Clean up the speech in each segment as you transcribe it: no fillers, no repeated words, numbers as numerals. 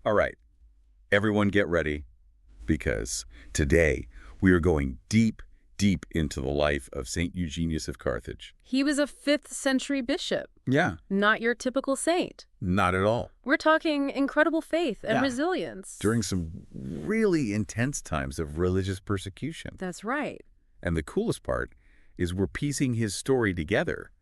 All right, everyone get ready, because today we are going deep, deep into the life of St. Eugenius of Carthage. He was a 5th century bishop, Yeah, not your typical saint. not at all. We're talking incredible faith and Yeah. resilience. During some really intense times of religious persecution. That's right. And the coolest part is we're piecing his story together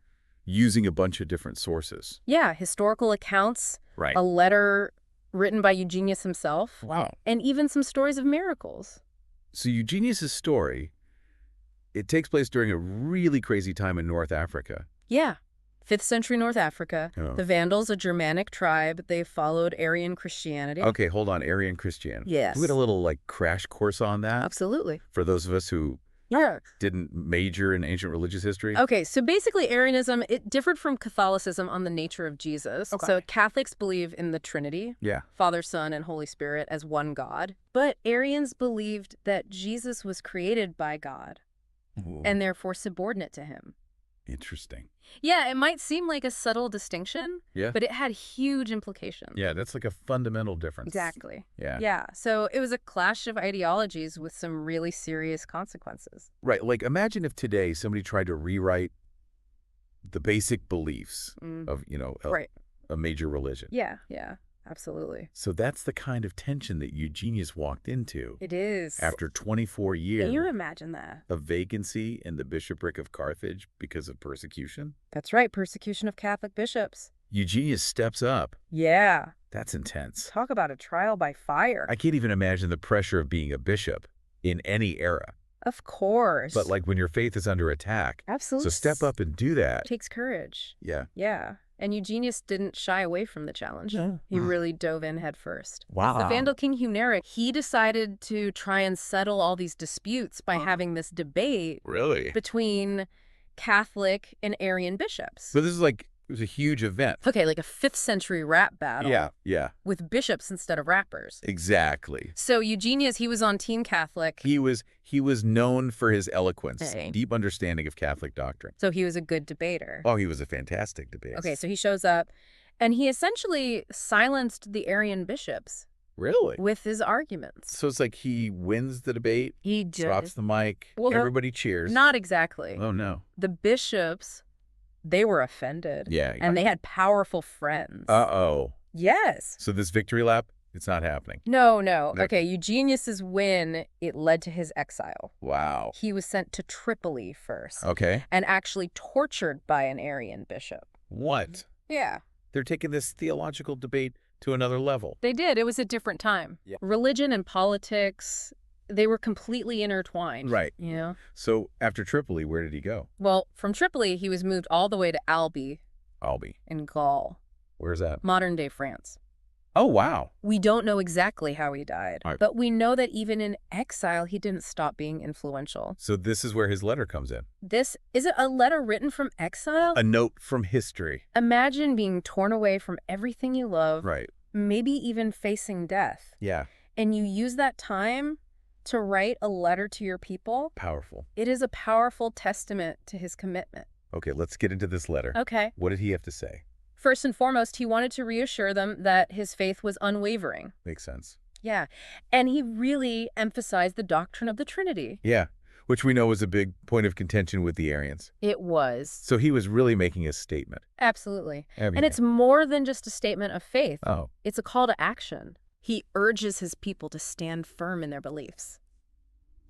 using a bunch of different sources. Yeah, historical accounts, Right. a letter written by Eugenius himself, Wow. and even some stories of miracles. So Eugenius' story, it takes place during a really crazy time in North Africa. Yeah. 5th century North Africa. Oh. The Vandals, a Germanic tribe, they followed Arian Christianity. Okay, hold on. Arian Christianity. Yes. We had a little, crash course on that Absolutely. for those of us who Yeah. didn't major in ancient religious history. Okay, so basically Arianism, it differed from Catholicism on the nature of Jesus. Okay. So Catholics believe in the Trinity, Yeah. Father, Son, and Holy Spirit as one God. But Arians believed that Jesus was created by God Ooh, and therefore subordinate to him. interesting. Yeah, it might seem like a subtle distinction, Yeah. but it had huge implications. Yeah, that's like a fundamental difference. Exactly. Yeah. Yeah, so it was a clash of ideologies with some really serious consequences. Right. Like, imagine if today somebody tried to rewrite the basic beliefs Mm, of, right. a major religion. Yeah, absolutely. So that's the kind of tension that Eugenius walked into It is. after 24 Can years you imagine that? of vacancy in the bishopric of Carthage because of persecution. That's right, persecution of Catholic bishops. Eugenius steps up. Yeah, That's intense. talk about a trial by fire. I can't even imagine the pressure of being a bishop in any era. Of course. But when your faith is under attack. Absolutely. So step up and do that. Takes courage. Yeah. Yeah. And Eugenius didn't shy away from the challenge. He really dove in head first. Wow. The Vandal king Huneric, he decided to try and settle all these disputes by having this debate Really? between Catholic and Arian bishops. So this is it was a huge event. Okay, like a 5th century rap battle. Yeah. With bishops instead of rappers. Exactly. So Eugenius, he was on Team Catholic. He was known for his eloquence, Hey. deep understanding of Catholic doctrine. So he was a good debater. Oh, he was a fantastic debater. Okay, so he shows up, and he essentially silenced the Arian bishops Really? with his arguments. So it's like he wins the debate, He did. drops the mic, Well, everybody cheers. Not exactly. Oh, no. The bishops, they were offended. Yeah. And they had powerful friends. Uh-oh. Yes. So this victory lap, it's not happening. No. That- Okay, Eugenius's win, it led to his exile. Wow. He was sent to Tripoli first Okay. and actually tortured by an Arian bishop. What? Yeah. They're taking this theological debate to another level. They did. It was a different time. Yeah. Religion and politics, they were completely intertwined. Right. You know? So after Tripoli, where did he go? Well, from Tripoli, he was moved all the way to Albi Albi. in Gaul, Where's that? modern-day France. Oh, wow. We don't know exactly how he died, All right. but we know that even in exile, he didn't stop being influential. So this is where his letter comes in. Is it a letter written from exile? A note from history. Imagine being torn away from everything you love, Right. maybe even facing death, Yeah. and you use that time to write a letter to your people. Powerful. It is a powerful testament to his commitment. Okay, let's get into this letter. Okay. What did he have to say? First and foremost, he wanted to reassure them that his faith was unwavering. Makes sense. Yeah. And he really emphasized the doctrine of the Trinity. Yeah, which we know was a big point of contention with the Arians. It was. So he was really making a statement. Absolutely. I mean, And it's more than just a statement of faith. Oh, It's a call to action. He urges his people to stand firm in their beliefs,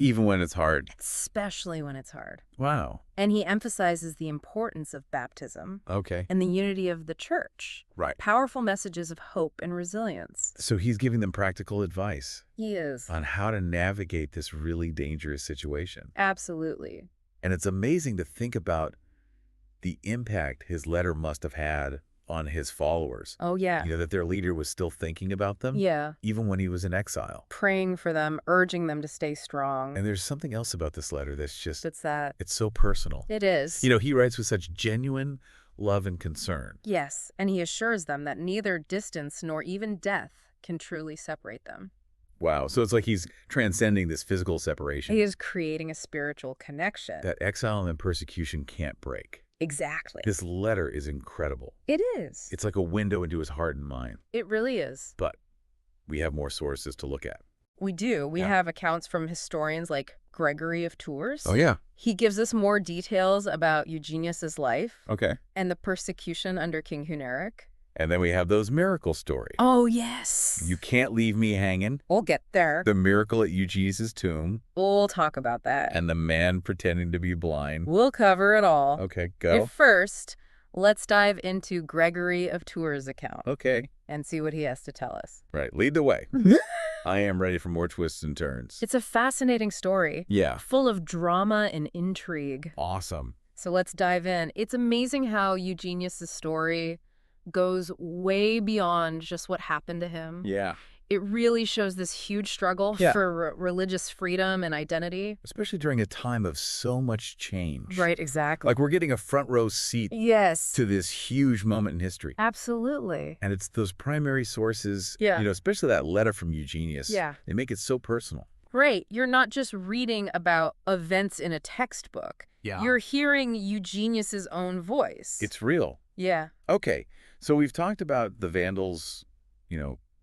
even when it's hard. especially when it's hard. Wow. And he emphasizes the importance of baptism Okay. and the unity of the church. Right. Powerful messages of hope and resilience. So he's giving them practical advice He is. on how to navigate this really dangerous situation. Absolutely. And it's amazing to think about the impact his letter must have had on his followers. Oh, yeah. That their leader was still thinking about them, Yeah. even when he was in exile. Praying for them, urging them to stay strong. And there's something else about this letter that's just, It's that. it's so personal. It is. He writes with such genuine love and concern. Yes, and he assures them that neither distance nor even death can truly separate them. Wow. So it's like he's transcending this physical separation He is creating a spiritual connection. that exile and persecution can't break. Exactly. This letter is incredible. It is. It's like a window into his heart and mind. It really is. But we have more sources to look at. We do. We Yeah. have accounts from historians like Gregory of Tours. Oh, yeah. He gives us more details about Eugenius's life Okay. and the persecution under King Huneric. And then we have those miracle stories. Oh, yes. You Can't Leave Me Hanging, We'll get there. the miracle at Eugenius's tomb, We'll talk about that. and the man pretending to be blind. We'll cover it all. Okay, go. But first, let's dive into Gregory of Tours' account Okay. and see what he has to tell us. Right. Lead the way. I am ready for more twists and turns. It's a fascinating story, Yeah. full of drama and intrigue. Awesome. So let's dive in. It's amazing how Eugenius's story goes way beyond just what happened to him. Yeah. It really shows this huge struggle Yeah. for religious freedom and identity. Especially during a time of so much change. Right, exactly. Like we're getting a front row seat Yes, to this huge moment in history. absolutely. And it's those primary sources, Yeah. Especially that letter from Eugenius. Yeah. They make it so personal. Right. You're not just reading about events in a textbook. Yeah. You're hearing Eugenius's own voice. It's real. Yeah. Okay. So we've talked about the Vandals,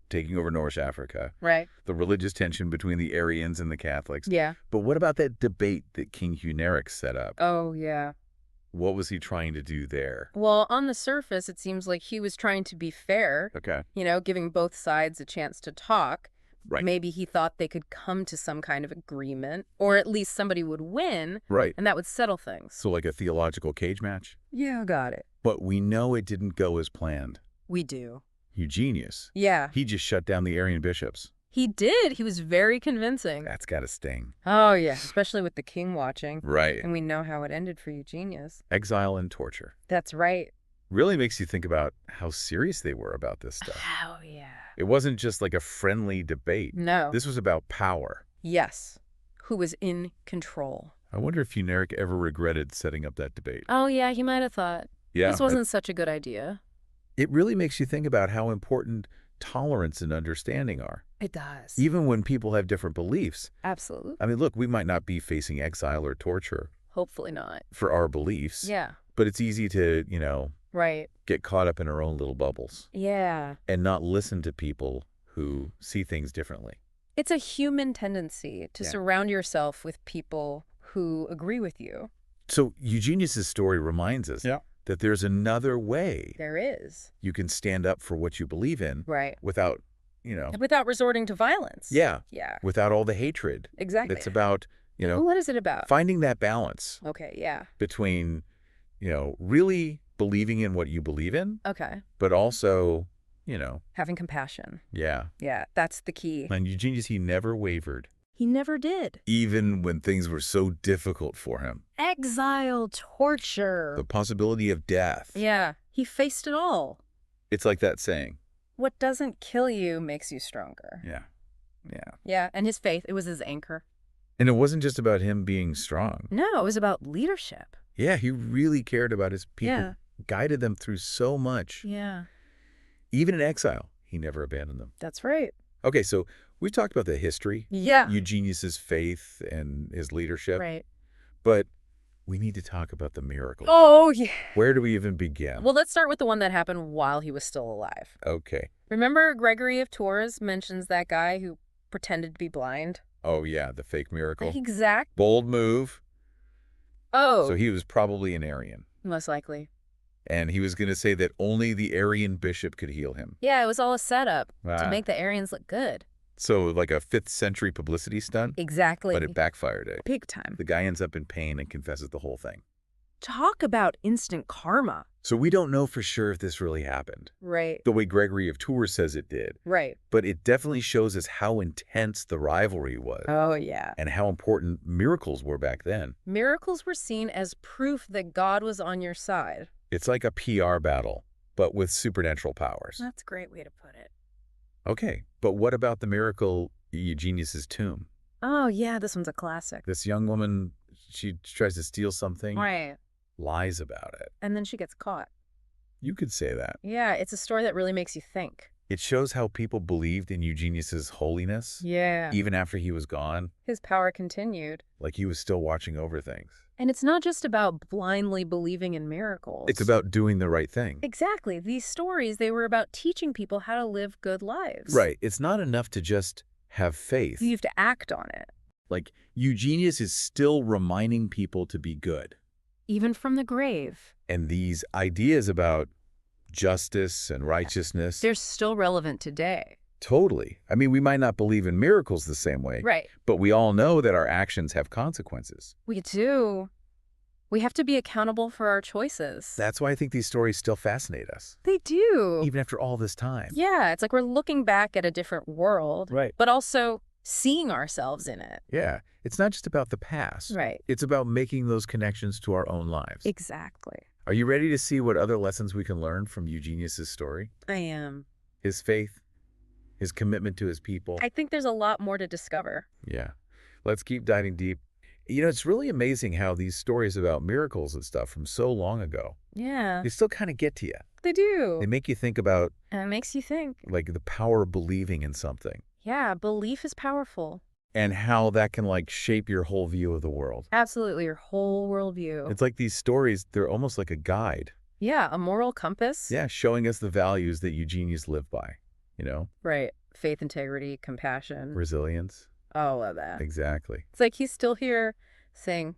taking over North Africa, Right. the religious tension between the Arians and the Catholics. Yeah. But what about that debate that King Huneric set up? Oh, yeah. What was he trying to do there? Well, on the surface, it seems like he was trying to be fair, Okay. giving both sides a chance to talk. Right. Maybe he thought they could come to some kind of agreement, or at least somebody would win, Right. and that would settle things. So like a theological cage match? Yeah, got it. But we know it didn't go as planned. We do. Eugenius, Yeah. he just shut down the Arian bishops. He did. He was very convincing. That's got to sting. Oh, yeah, especially with the king watching. Right. And we know how it ended for Eugenius. Exile and torture. That's right. Really makes you think about how serious they were about this stuff. Oh, yeah. It wasn't just like a friendly debate. No. This was about power. Yes. Who was in control. I wonder if Huneric ever regretted setting up that debate. Oh, yeah, he might have thought. Yeah. This wasn't such a good idea. It really makes you think about how important tolerance and understanding are. It does. Even when people have different beliefs. Absolutely. I mean, look, we might not be facing exile or torture Hopefully not. for our beliefs. Yeah. But it's easy to, Right. get caught up in our own little bubbles Yeah. and not listen to people who see things differently. It's a human tendency to Yeah. surround yourself with people who agree with you. So Eugenius's story reminds us that there's another way There is. you can stand up for what you believe in Right. without, Without resorting to violence. yeah, Yeah. without all the hatred. Exactly. It's about, What is it about? finding that balance Okay, yeah. between, really believing in what you believe in, Okay. but also, Having compassion. yeah. Yeah, that's the key. And Eugenius, he never wavered, He never did. even when things were so difficult for him. Exile, torture. The possibility of death. Yeah, he faced it all. It's like that saying. What doesn't kill you makes you stronger. Yeah. Yeah. Yeah, and his faith, it was his anchor. And it wasn't just about him being strong. No, it was about leadership. Yeah, he really cared about his people, Yeah. guided them through so much. Yeah, Even in exile, he never abandoned them. that's right. Okay, so we've talked about the history, Yeah. Eugenius's faith and his leadership, Right. but we need to talk about the miracle. Oh, yeah. Where do we even begin? Well, let's start with the one that happened while he was still alive. Okay. Remember Gregory of Tours mentions that guy who pretended to be blind? Oh, yeah, the fake miracle. Exact. Bold move. Oh, So he was probably an Arian, most likely. and he was going to say that only the Arian bishop could heal him. Yeah, it was all a setup to Ah. make the Aryans look good. So like a 5th century publicity stunt, Exactly. but it backfired. Big time. The guy ends up in pain and confesses the whole thing. Talk about instant karma. So we don't know for sure if this really happened, Right. the way Gregory of Tours says it did, Right. but it definitely shows us how intense the rivalry was Oh, yeah. and how important miracles were back then. Miracles were seen as proof that God was on your side. It's like a PR battle, but with supernatural powers. That's a great way to put it. Okay, but what about the miracle at Eugenius's tomb? Oh, yeah, this one's a classic. This young woman, she tries to steal something, Right. lies about it. And then she gets caught. You could say that. Yeah, it's a story that really makes you think. It shows how people believed in Eugenius's holiness, Yeah. even after he was gone, His power continued. like he was still watching over things. And it's not just about blindly believing in miracles. It's about doing the right thing. Exactly. These stories, they were about teaching people how to live good lives. Right. It's not enough to just have faith. You have to act on it. Like, Eugenius is still reminding people to be good. Even from the grave. And these ideas about justice and righteousness, They're still relevant today. totally. I mean, we might not believe in miracles the same way, Right. but we all know that our actions have consequences. We do. We have to be accountable for our choices. That's why I think these stories still fascinate us, They do. even after all this time. Yeah, it's like we're looking back at a different world. Right. But also seeing ourselves in it. Yeah. It's not just about the past. Right. It's about making those connections to our own lives. Exactly. Are you ready to see what other lessons we can learn from Eugenius's story? I am. His faith, his commitment to his people. I think there's a lot more to discover. Yeah. Let's keep diving deep. You know, it's really amazing how these stories about miracles and stuff from so long ago, Yeah, they still kind of get to you. they do. They make you think about, And it makes you think. like, the power of believing in something Yeah, belief is powerful. and how that can, like, shape your whole view of the world. Absolutely, your whole worldview. It's like these stories, they're almost like a guide. Yeah, a moral compass. Yeah, showing us the values that Eugenius lived by, you know? Right. Faith, integrity, compassion. Resilience. All of that. Exactly. It's like he's still here saying,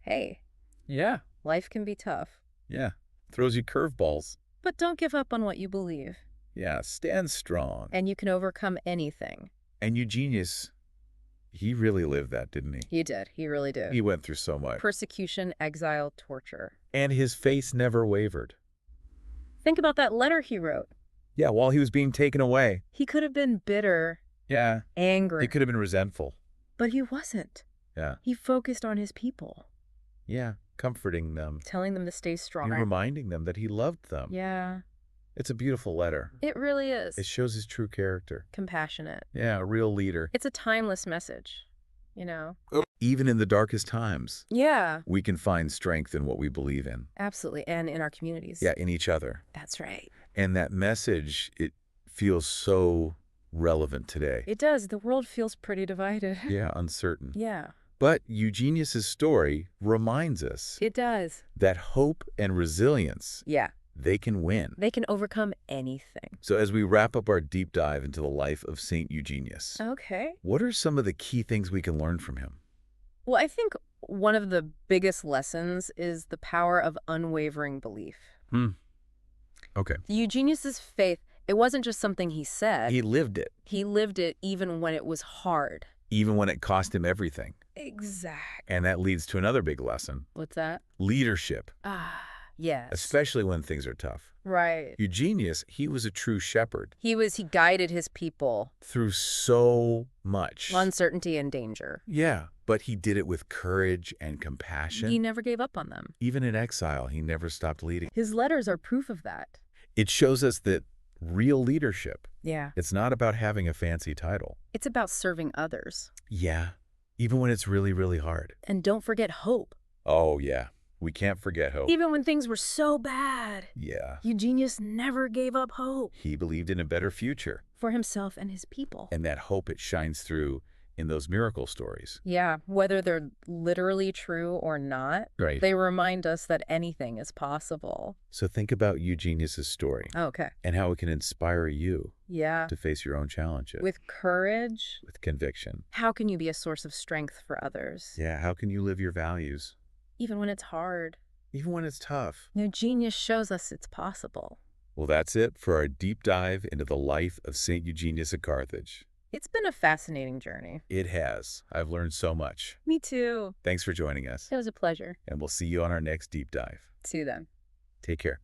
hey, Yeah. life can be tough, Yeah. Throws you curveballs. but don't give up on what you believe. Yeah, stand strong. And you can overcome anything. And Eugenius, he really lived that, didn't he? He did. He really did. He went through so much. Persecution, exile, torture. And his faith never wavered. Think about that letter he wrote. Yeah, while he was being taken away. He could have been bitter, Yeah. angry, He could have been resentful. but he wasn't. Yeah. He focused on his people, Yeah. Comforting them. telling them to stay strong. And reminding them that he loved them. Yeah, It's a beautiful letter. it really is. It shows his true character. Compassionate. Yeah, a real leader. It's a timeless message, you know? Even in the darkest times, Yeah, we can find strength in what we believe in. absolutely. And in our communities. Yeah, in each other. That's right. And that message, it feels so relevant today. It does. The world feels pretty divided. Yeah, uncertain. Yeah, But Eugenius's story reminds us it does. that hope and resilience, Yeah, they can win. they can overcome anything. So as we wrap up our deep dive into the life of St. Eugenius, Okay. what are some of the key things we can learn from him? Well, I think one of the biggest lessons is the power of unwavering belief. Okay. Eugenius's faith, it wasn't just something he said. He lived it, He lived it even when it was hard. even when it cost him everything. Exact. And that leads to another big lesson. What's that? Leadership, Yes. especially when things are tough. Right. Eugenius, he was a true shepherd He guided his people. through so much. Uncertainty and danger. Yeah, but he did it with courage and compassion. He never gave up on them. Even in exile, he never stopped leading. His letters are proof of that. It shows us that real leadership, Yeah. it's not about having a fancy title. It's about serving others. Yeah, even when it's really, really hard. And don't forget hope. Oh, yeah. We can't forget hope. Even when things were so bad, Yeah. Eugenius never gave up hope He believed in a better future. for himself and his people. And that hope, it shines through in those miracle stories. Yeah, whether they're literally true or not, Right. they remind us that anything is possible. So think about Eugenius's story Okay. and how it can inspire you Yeah. to face your own challenges With courage, with conviction. how can you be a source of strength for others? Yeah, how can you live your values? Even when it's hard. Even when it's tough. Eugenius shows us it's possible. Well, that's it for our deep dive into the life of St. Eugenius of Carthage. It's been a fascinating journey. It has. I've learned so much. Me too. Thanks for joining us, It was a pleasure. and we'll see you on our next deep dive. See you then. Take care.